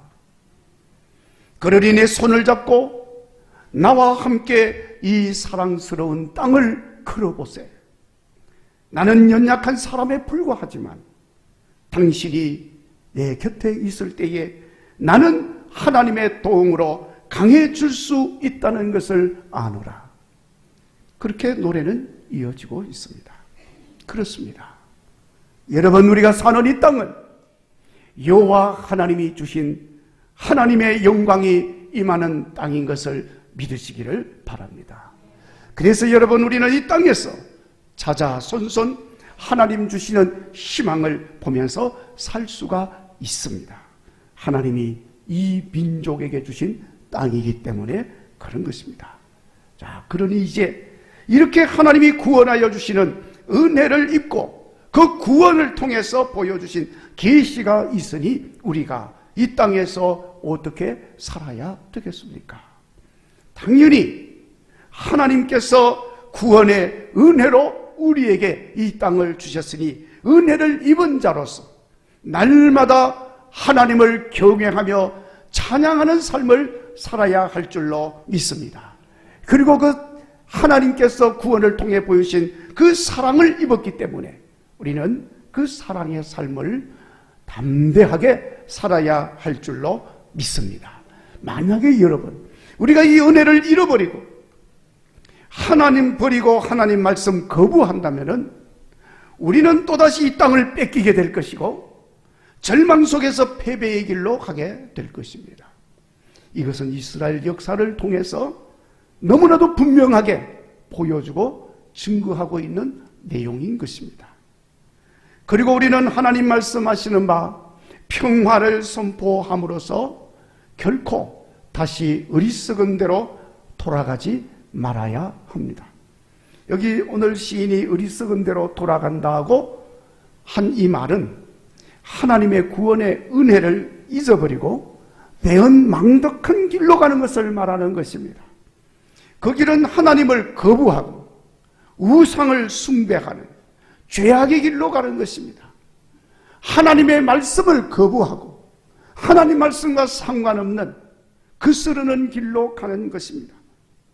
그러니 내 손을 잡고 나와 함께 이 사랑스러운 땅을 걸어보세. 나는 연약한 사람에 불과하지만 당신이 내 곁에 있을 때에 나는 하나님의 도움으로 강해질 수 있다는 것을 아노라. 그렇게 노래는 이어지고 있습니다. 그렇습니다. 여러분, 우리가 사는 이 땅은 여호와 하나님이 주신 하나님의 영광이 임하는 땅인 것을 믿으시기를 바랍니다. 그래서 여러분, 우리는 이 땅에서 자자손손 하나님 주시는 희망을 보면서 살 수가 있습니다. 하나님이 이 민족에게 주신 땅이기 때문에 그런 것입니다. 자, 그러니 이제 이렇게 하나님이 구원하여 주시는 은혜를 입고 그 구원을 통해서 보여주신 계시가 있으니 우리가 이 땅에서 어떻게 살아야 되겠습니까? 당연히 하나님께서 구원의 은혜로 우리에게 이 땅을 주셨으니 은혜를 입은 자로서 날마다 하나님을 경외하며 찬양하는 삶을 살아야 할 줄로 믿습니다. 그리고 그 하나님께서 구원을 통해 보여주신 그 사랑을 입었기 때문에 우리는 그 사랑의 삶을 담대하게 살아야 할 줄로 믿습니다. 만약에 여러분, 우리가 이 은혜를 잃어버리고 하나님 버리고 하나님 말씀 거부한다면 우리는 또다시 이 땅을 뺏기게 될 것이고 절망 속에서 패배의 길로 가게 될 것입니다. 이것은 이스라엘 역사를 통해서 너무나도 분명하게 보여주고 증거하고 있는 내용인 것입니다. 그리고 우리는 하나님 말씀하시는 바 평화를 선포함으로써 결코 다시 어리석은 대로 돌아가지 말아야 합니다. 여기 오늘 시인이 어리석은 대로 돌아간다고 한 이 말은 하나님의 구원의 은혜를 잊어버리고 배은망덕한 길로 가는 것을 말하는 것입니다. 그 길은 하나님을 거부하고 우상을 숭배하는 죄악의 길로 가는 것입니다. 하나님의 말씀을 거부하고 하나님 말씀과 상관없는 거스르는 길로 가는 것입니다.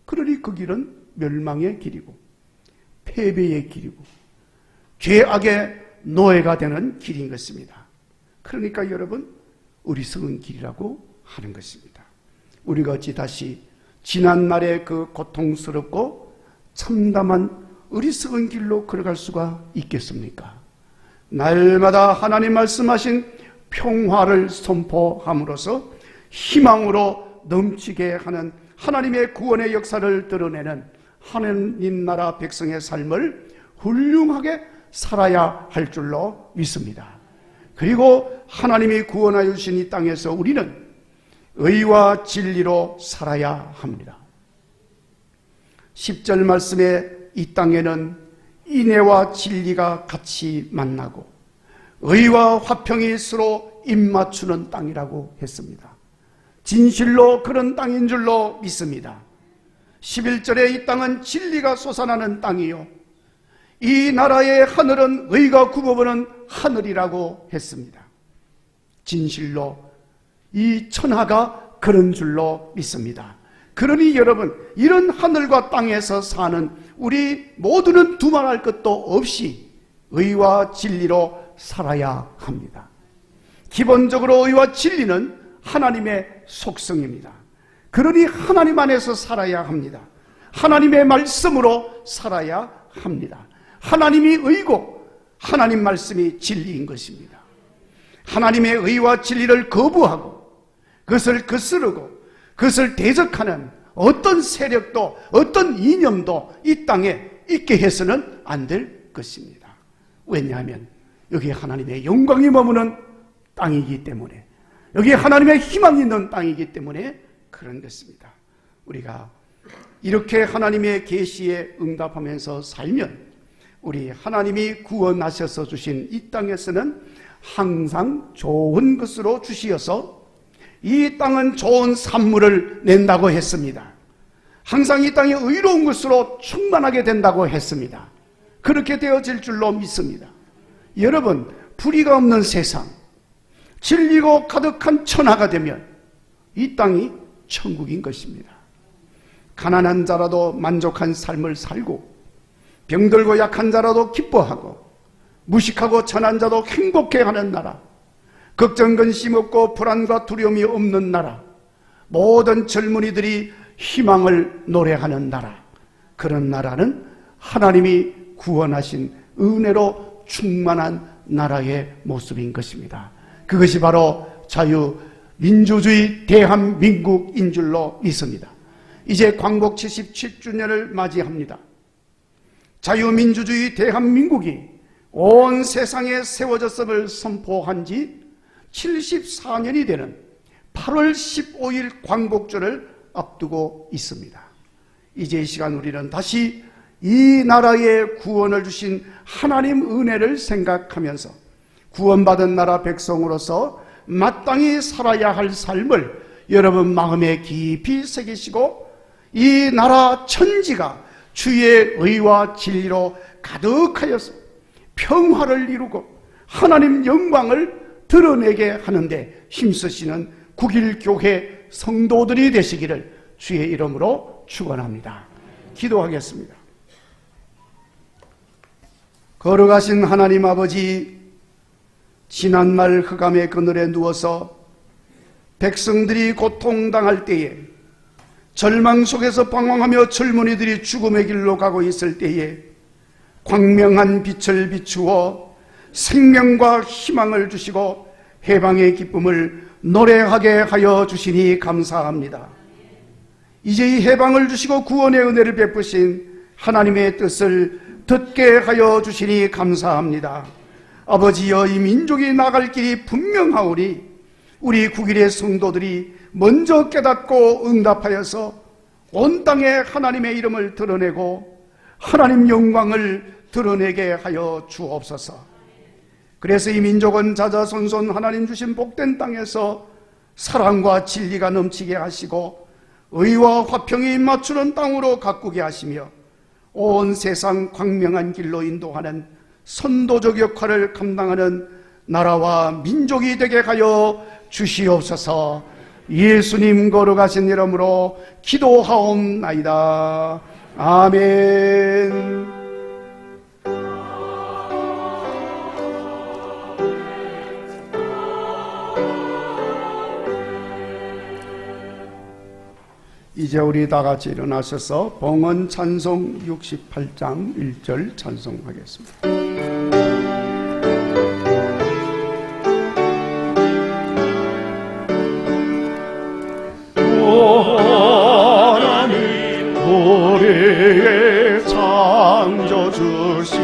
그러니 그 길은 멸망의 길이고 패배의 길이고 죄악의 노예가 되는 길인 것입니다. 그러니까 여러분, 어리석은 길이라고 하는 것입니다. 우리가 어찌 다시 지난날의 그 고통스럽고 참담한 어리석은 길로 걸어갈 수가 있겠습니까? 날마다 하나님 말씀하신 평화를 선포함으로써 희망으로 넘치게 하는 하나님의 구원의 역사를 드러내는 하나님 나라 백성의 삶을 훌륭하게 살아야 할 줄로 믿습니다. 그리고 하나님이 구원하여 주신 이 땅에서 우리는 의와 진리로 살아야 합니다. 10절 말씀에 이 땅에는 인애와 진리가 같이 만나고 의와 화평이 서로 입맞추는 땅이라고 했습니다. 진실로 그런 땅인 줄로 믿습니다. 11절에 이 땅은 진리가 솟아나는 땅이요 이 나라의 하늘은 의가 굽어보는 하늘이라고 했습니다. 진실로 이 천하가 그런 줄로 믿습니다. 그러니 여러분, 이런 하늘과 땅에서 사는 우리 모두는 두말할 것도 없이 의와 진리로 살아야 합니다. 기본적으로 의와 진리는 하나님의 속성입니다. 그러니 하나님 안에서 살아야 합니다. 하나님의 말씀으로 살아야 합니다. 하나님이 의고 하나님 말씀이 진리인 것입니다. 하나님의 의와 진리를 거부하고 그것을 거스르고 그것을 대적하는 어떤 세력도 어떤 이념도 이 땅에 있게 해서는 안 될 것입니다. 왜냐하면 여기에 하나님의 영광이 머무는 땅이기 때문에, 여기에 하나님의 희망이 있는 땅이기 때문에 그런 것입니다. 우리가 이렇게 하나님의 계시에 응답하면서 살면 우리 하나님이 구원하셔서 주신 이 땅에서는 항상 좋은 것으로 주시어서 이 땅은 좋은 산물을 낸다고 했습니다. 항상 이 땅이 의로운 것으로 충만하게 된다고 했습니다. 그렇게 되어질 줄로 믿습니다. 여러분, 불의가 없는 세상, 진리고 가득한 천하가 되면 이 땅이 천국인 것입니다. 가난한 자라도 만족한 삶을 살고 병들고 약한 자라도 기뻐하고 무식하고 천한 자도 행복해하는 나라, 걱정 근심 없고 불안과 두려움이 없는 나라, 모든 젊은이들이 희망을 노래하는 나라, 그런 나라는 하나님이 구원하신 은혜로 충만한 나라의 모습인 것입니다. 그것이 바로 자유민주주의 대한민국인 줄로 믿습니다. 이제 광복 77주년을 맞이합니다. 자유민주주의 대한민국이 온 세상에 세워졌음을 선포한 지 74년이 되는 8월 15일 광복절을 앞두고 있습니다. 이제 이 시간 우리는 다시 이 나라에 구원을 주신 하나님 은혜를 생각하면서 구원받은 나라 백성으로서 마땅히 살아야 할 삶을 여러분 마음에 깊이 새기시고 이 나라 천지가 주의 의와 진리로 가득하여서 평화를 이루고 하나님 영광을 드러내게 하는데 힘쓰시는 국일교회 성도들이 되시기를 주의 이름으로 축원합니다. 기도하겠습니다. 걸어가신 하나님 아버지, 지난날 흑암의 그늘에 누워서 백성들이 고통당할 때에, 절망 속에서 방황하며 젊은이들이 죽음의 길로 가고 있을 때에 광명한 빛을 비추어 생명과 희망을 주시고 해방의 기쁨을 노래하게 하여 주시니 감사합니다. 이제 이 해방을 주시고 구원의 은혜를 베푸신 하나님의 뜻을 듣게 하여 주시니 감사합니다. 아버지여, 이 민족이 나갈 길이 분명하오니 우리 국일의 성도들이 먼저 깨닫고 응답하여서 온 땅에 하나님의 이름을 드러내고 하나님 영광을 드러내게 하여 주옵소서. 그래서 이 민족은 자자손손 하나님 주신 복된 땅에서 사랑과 진리가 넘치게 하시고 의와 화평이 맞추는 땅으로 가꾸게 하시며 온 세상 광명한 길로 인도하는 선도적 역할을 감당하는 나라와 민족이 되게 하여 주시옵소서. 예수님 거룩하신 이름으로 기도하옵나이다. 아멘. 이제 우리 다 같이 일어나셔서 봉헌 찬송 68장 1절 찬송하겠습니다. 하나님 우리의 창조주시니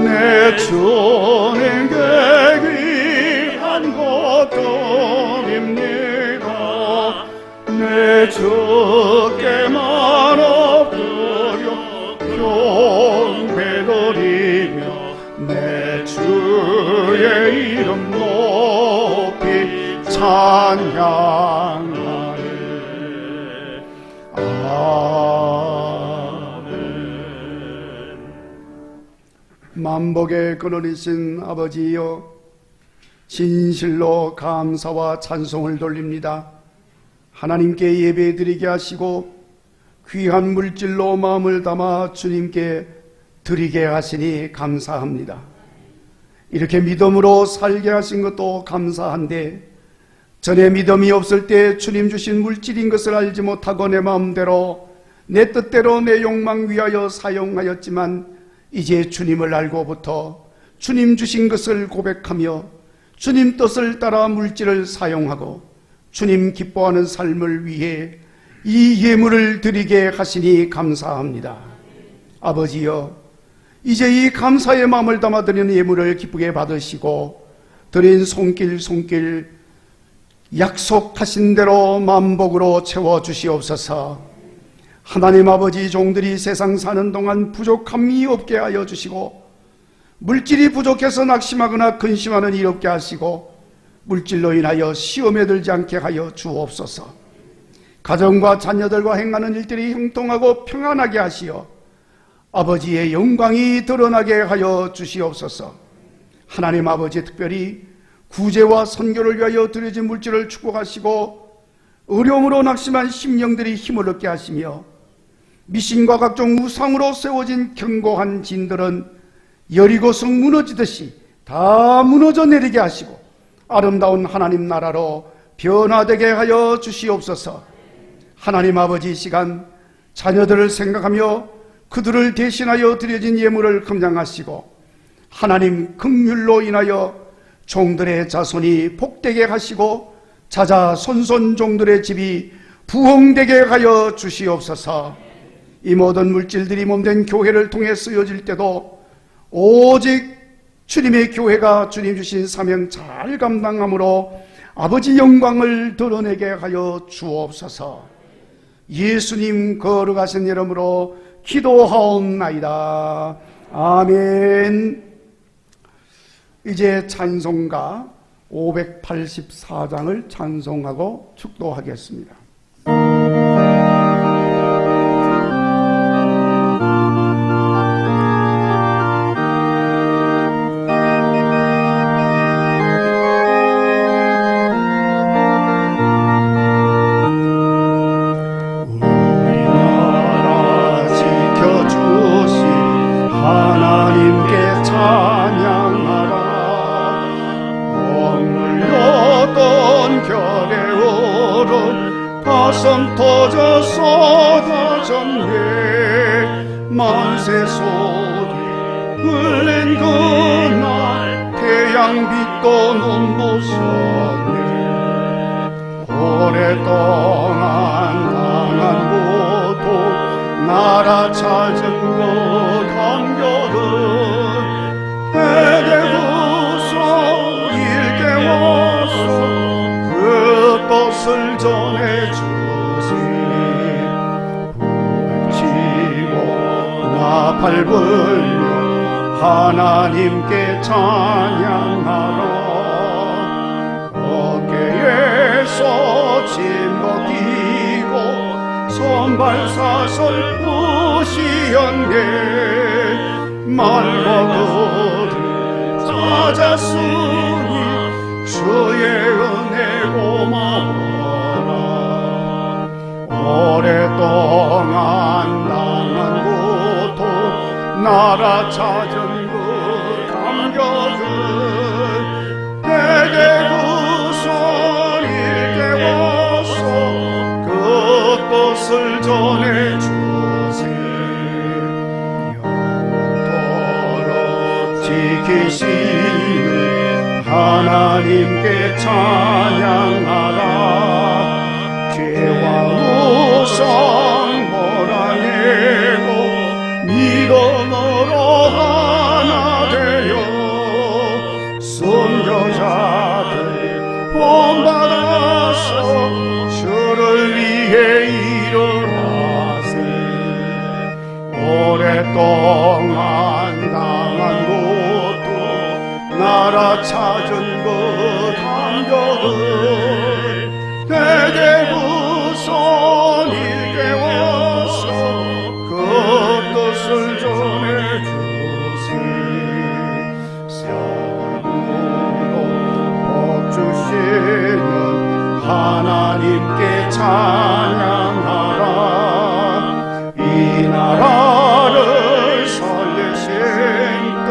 내 주님께 귀한 것들입니다. 내 주께만 엎드려 경배드리며 내 주의 이름 높이 찬양하네. 아멘. 만복의 근원이신 아버지여, 진실로 감사와 찬송을 돌립니다. 하나님께 예배드리게 하시고 귀한 물질로 마음을 담아 주님께 드리게 하시니 감사합니다. 이렇게 믿음으로 살게 하신 것도 감사한데, 전에 믿음이 없을 때 주님 주신 물질인 것을 알지 못하고 내 마음대로 내 뜻대로 내 욕망 위하여 사용하였지만, 이제 주님을 알고부터 주님 주신 것을 고백하며 주님 뜻을 따라 물질을 사용하고 주님 기뻐하는 삶을 위해 이 예물을 드리게 하시니 감사합니다. 아버지여, 이제 이 감사의 마음을 담아 드리는 예물을 기쁘게 받으시고 드린 손길 약속하신 대로 만복으로 채워주시옵소서. 하나님 아버지, 종들이 세상 사는 동안 부족함이 없게 하여 주시고 물질이 부족해서 낙심하거나 근심하는 일 없게 하시고 물질로 인하여 시험에 들지 않게 하여 주옵소서. 가정과 자녀들과 행하는 일들이 형통하고 평안하게 하시어 아버지의 영광이 드러나게 하여 주시옵소서. 하나님 아버지, 특별히 구제와 선교를 위하여 드려진 물질을 축복하시고 어려움으로 낙심한 심령들이 힘을 얻게 하시며 미신과 각종 우상으로 세워진 견고한 진들은 여리고성 무너지듯이 다 무너져 내리게 하시고 아름다운 하나님 나라로 변화되게 하여 주시옵소서. 하나님 아버지, 이 시간 자녀들을 생각하며 그들을 대신하여 드려진 예물을 감당하시고 하나님 긍휼로 인하여 종들의 자손이 복되게 하시고 자자 손손 종들의 집이 부흥되게 하여 주시옵소서. 이 모든 물질들이 몸된 교회를 통해 쓰여질 때도 오직 주님의 교회가 주님 주신 사명 잘 감당함으로 아버지 영광을 드러내게 하여 주옵소서. 예수님 거룩하신 이름으로 기도하옵나이다. 아멘. 이제 찬송가 584장을 찬송하고 축도하겠습니다. 가슴 터져 쏟아졌네. 만세 소리 흘린 그날 태양빛도 눈부셨네. 오랫동안 당한 고통 나라 찾은 그 감격은 대대부서 일깨워서 그 뜻을 전해주시니 부치고 나팔 불며 하나님께 찬양하라. 어깨에서 짐도 띠고 손발사설 부시었네. 말거들을 찾았으니 주의 은혜 고마워라. 오랫동안 당한 고통 나라 찾은 그 감격은 대대구손 일깨워서 그 뜻을 전해주세. 영원토록 지키시는 하나님께 찬양하라. 죄와 우상 몰아내고 믿음으로 하나 되어 순교자들 본받아서 주를 위해 일어나세. 오랫동안 당한 고통 나라 찾은 그 감격을 대대부손 일깨워서 그 뜻을 전해주세. 세상으로 복 주시는 하나님께 찬양하라. 이 나라를 살리신 뜻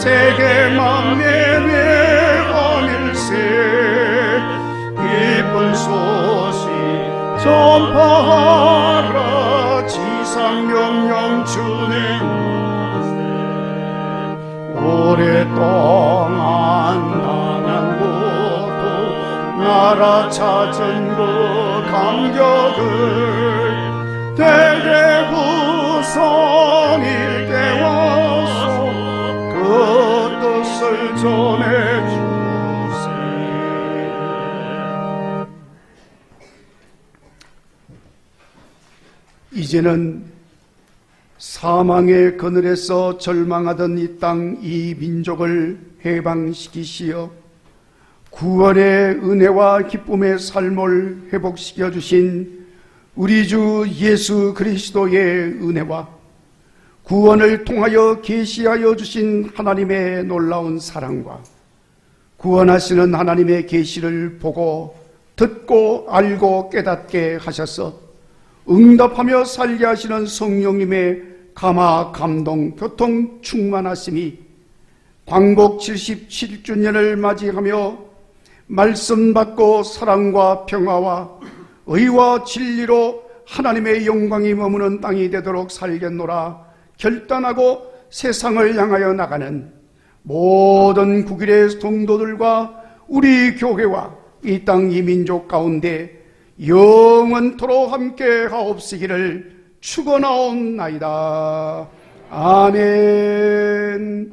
세계 만민의 원일세. 기쁜 소식 전파하라. 지상명령 준행하세. 오랫동안 당한 고통 나라 찾은 그 감격을 대대구손 일깨워서 그 뜻을 전해주세. 이제는 사망의 그늘에서 절망하던 이 땅 이 민족을 해방시키시어 구원의 은혜와 기쁨의 삶을 회복시켜 주신 우리 주 예수 그리스도의 은혜와 구원을 통하여 계시하여 주신 하나님의 놀라운 사랑과 구원하시는 하나님의 계시를 보고 듣고 알고 깨닫게 하셔서 응답하며 살게 하시는 성령님의 감화, 감동, 교통 충만하심이 광복 77주년을 맞이하며 말씀 받고 사랑과 평화와 의와 진리로 하나님의 영광이 머무는 땅이 되도록 살겠노라 결단하고 세상을 향하여 나가는 모든 국일의 성도들과 우리 교회와 이 땅 이 민족 가운데 영원토록 함께 하옵시기를 축원하옵나이다. 아멘.